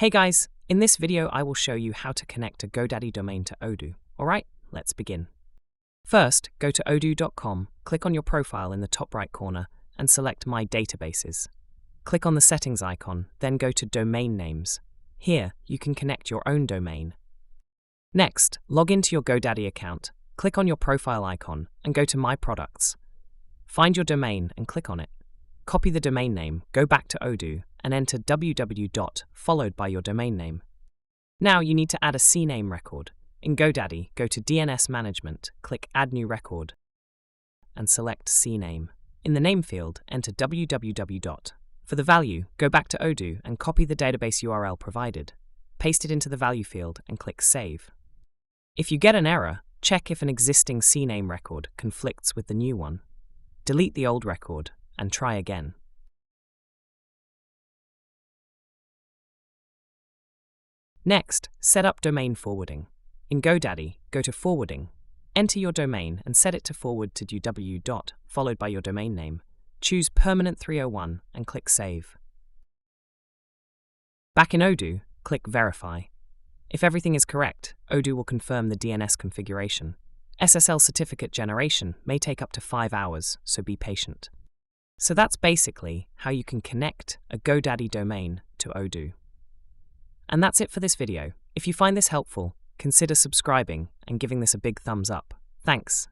Hey guys, in this video I will show you how to connect a GoDaddy domain to Odoo. Alright, let's begin. First, go to odoo.com, click on your profile in the top right corner and select My Databases. Click on the settings icon, then go to Domain Names. Here, you can connect your own domain. Next, log into your GoDaddy account, click on your profile icon and go to My Products. Find your domain and click on it. Copy the domain name, go back to Odoo, and enter www. followed by your domain name. Now you need to add a CNAME record. In GoDaddy, go to DNS Management, click Add New Record, and select CNAME. In the name field, enter www. For the value, go back to Odoo and copy the database URL provided. Paste it into the value field and click Save. If you get an error, check if an existing CNAME record conflicts with the new one. Delete the old record and try again. Next, set up domain forwarding. In GoDaddy, go to Forwarding. Enter your domain and set it to forward to www. followed by your domain name. Choose Permanent 301 and click Save. Back in Odoo, click Verify. If everything is correct, Odoo will confirm the DNS configuration. SSL certificate generation may take up to 5 hours, so be patient. So that's basically how you can connect a GoDaddy domain to Odoo. And that's it for this video. If you find this helpful, consider subscribing and giving this a big thumbs up. Thanks.